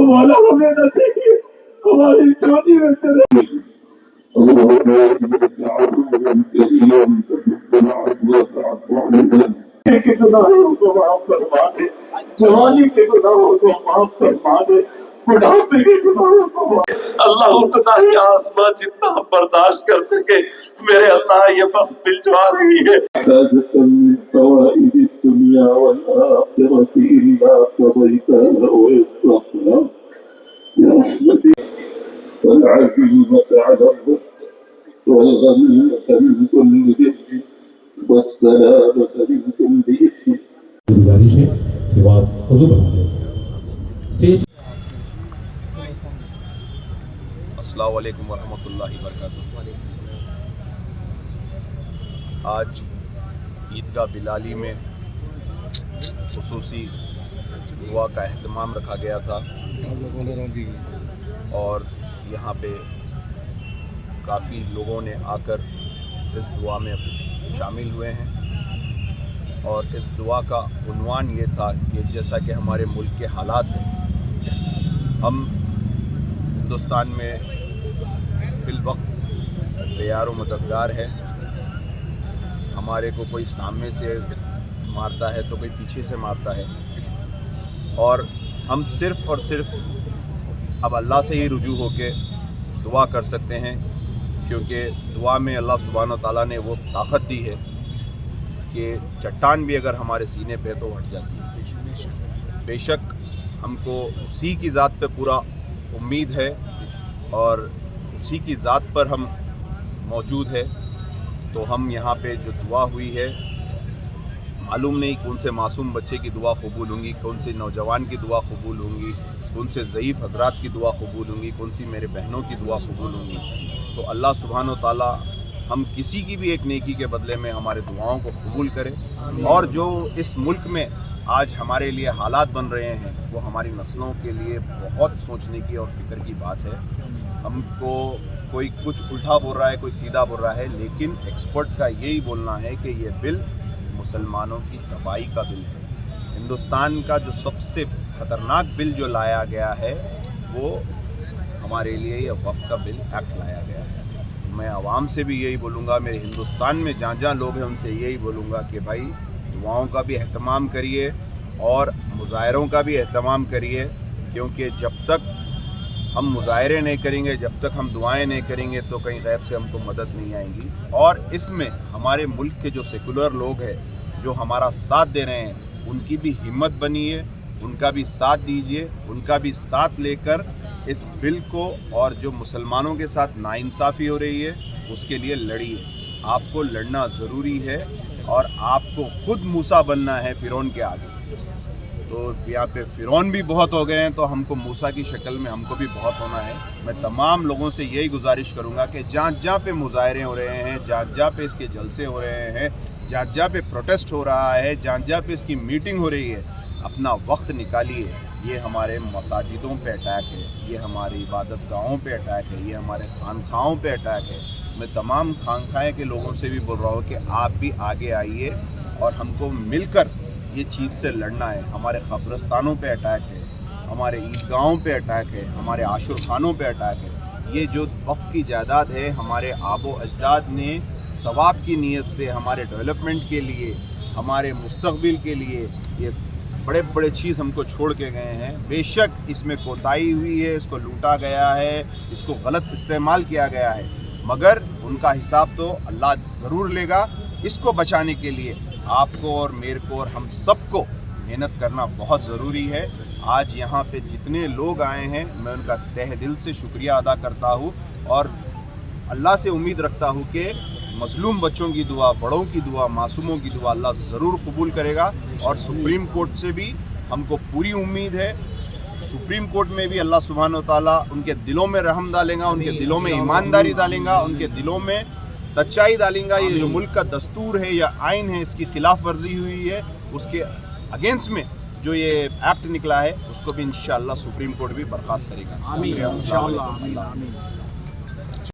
مولا ہمیں نہ دیکھیے، ہماری جانی میں تیرے کے گناہوں کو معاف فرما دے، جوانی کے گناہوں کو معاف فرما دے، بڑھاپے کے گناہوں کو معاف۔ اللہ اتنا ہی آسمان جتنا ہم برداشت کر سکے، میرے اللہ یہ وقت بھجوا رہی ہے۔ حاجة من حوائج الدنيا والآخرة إلا قضيتها ويسرتها برحمتك، والعزيمة على الرشد، والغنيمة من كل بر، والسلامة من كل إثم۔ گزارش ہے کہ بات خود بنا لیں اسٹیج۔ السلام علیکم ورحمۃ اللہ وبرکاتہ۔ آج عیدگاہ بلالی میں خصوصی دعا کا اہتمام رکھا گیا تھا اور یہاں پہ کافی لوگوں نے آ کر اس دعا میں شامل ہوئے ہیں، اور اس دعا کا عنوان یہ تھا کہ جیسا کہ ہمارے ملک کے حالات ہیں، ہم ہندوستان میں فی الوقت تیار و مددگار ہے، ہمارے کو کوئی سامنے سے مارتا ہے تو کوئی پیچھے سے مارتا ہے، اور ہم صرف اور صرف اب اللہ سے ہی رجوع ہو کے دعا کر سکتے ہیں، کیونکہ دعا میں اللہ سبحانہ تعالیٰ نے وہ طاقت دی ہے کہ چٹان بھی اگر ہمارے سینے پہ تو ہٹ جاتی ہے۔ بے شک ہم کو اسی کی ذات پہ پورا امید ہے اور اسی کی ذات پر ہم موجود ہے، تو ہم یہاں پہ جو دعا ہوئی ہے، معلوم نہیں کون سے معصوم بچے کی دعا قبول ہوں گی، کون سے نوجوان کی دعا قبول ہوں گی، کون سے ضعیف حضرات کی دعا قبول ہوں گی، کون سی میرے بہنوں کی دعا قبول ہوں گی۔ تو اللہ سبحانہ و تعالیٰ ہم کسی کی بھی ایک نیکی کے بدلے میں ہمارے دعاؤں کو قبول کرے، اور جو اس ملک میں آج ہمارے لیے حالات بن رہے ہیں وہ ہماری نسلوں کے لیے بہت سوچنے کی اور فکر کی بات ہے۔ ہم کو کوئی کچھ الٹا بول رہا ہے، کوئی سیدھا بول رہا ہے، لیکن ایکسپرٹ کا یہی بولنا ہے کہ یہ بل مسلمانوں کی تباہی کا بل ہے۔ ہندوستان کا جو سب سے خطرناک بل جو لایا گیا ہے وہ ہمارے لیے یہ وقف کا بل ایکٹ لایا گیا ہے۔ میں عوام سے بھی یہی بولوں گا، میرے ہندوستان میں جہاں جہاں لوگ ہیں ان سے یہی بولوں گا کہ بھائی دعاؤں کا بھی اہتمام کریے اور مظاہروں کا بھی اہتمام کریے، کیونکہ جب تک ہم مظاہرے نہیں کریں گے، جب تک ہم دعائیں نہیں کریں گے تو کہیں غیب سے ہم کو مدد نہیں آئیں گی۔ اور اس میں ہمارے ملک کے جو سیکولر لوگ ہیں جو ہمارا ساتھ دے رہے ہیں ان کی بھی ہمت بنیے، ان کا بھی ساتھ دیجیے، ان کا بھی ساتھ لے کر اس بل کو، اور جو مسلمانوں کے ساتھ ناانصافی ہو رہی ہے اس کے لیے لڑیے۔ آپ کو لڑنا ضروری ہے اور آپ کو خود موسیٰ بننا ہے فرعون کے آگے۔ تو یہاں پہ فرعون بھی بہت ہو گئے ہیں تو ہم کو موسیٰ کی شکل میں ہم کو بھی بہت ہونا ہے۔ میں تمام لوگوں سے یہی گزارش کروں گا کہ جہاں جہاں پہ مظاہرے ہو رہے ہیں، جہاں جہاں پہ اس کے جلسے ہو رہے ہیں، جہاں جہاں پہ پروٹیسٹ ہو رہا ہے، جہاں جہاں پہ اس کی میٹنگ ہو رہی ہے، اپنا وقت نکالیے۔ یہ ہمارے مساجدوں پہ اٹیک ہے، یہ ہماری عبادت گاہوں پہ اٹیک ہے، یہ ہمارے خانقاہوں پہ اٹیک ہے۔ میں تمام خانقاہیں کے لوگوں سے بھی بول رہا ہوں کہ آپ بھی آگے آئیے اور ہم کو مل کر یہ چیز سے لڑنا ہے۔ ہمارے قبرستانوں پہ اٹیک ہے، ہمارے عیدگاہوں پہ اٹیک ہے، ہمارے عاشور خانوں پہ اٹیک ہے۔ یہ جو وقف کی جائیداد ہے ہمارے آب و اجداد نے ثواب کی نیت سے ہمارے ڈیولپمنٹ کے لیے، ہمارے مستقبل کے لیے یہ بڑے بڑے چیز ہم کو چھوڑ کے گئے ہیں۔ بے شک اس میں کوتاہی ہوئی ہے، اس کو لوٹا گیا ہے، اس کو غلط استعمال کیا گیا ہے، مگر ان کا حساب تو اللہ ضرور لے گا۔ اس کو بچانے کے لیے آپ کو اور میرے کو اور ہم سب کو محنت کرنا بہت ضروری ہے۔ آج یہاں پہ جتنے لوگ آئے ہیں میں ان کا تہ دل سے شکریہ ادا کرتا ہوں، اور اللہ سے امید رکھتا ہوں کہ مظلوم بچوں کی دعا، بڑوں کی دعا، معصوموں کی دعا اللہ ضرور قبول کرے گا۔ اور سپریم کورٹ سے بھی ہم کو پوری امید ہے، سپریم کورٹ میں بھی اللہ سبحانہ و تعالیٰ ان کے دلوں میں رحم ڈالیں گا، ان کے دلوں میں ایمانداری ڈالیں گا، ان کے دلوں میں سچائی ڈالیں گا۔ یہ جو ملک کا دستور ہے یا آئین ہے اس کی خلاف ورزی ہوئی ہے، اس کے اگینسٹ میں جو یہ ایکٹ نکلا ہے اس کو بھی انشاءاللہ سپریم کورٹ بھی برخاست کرے گا۔ آمین انشاءاللہ، آمین آمین۔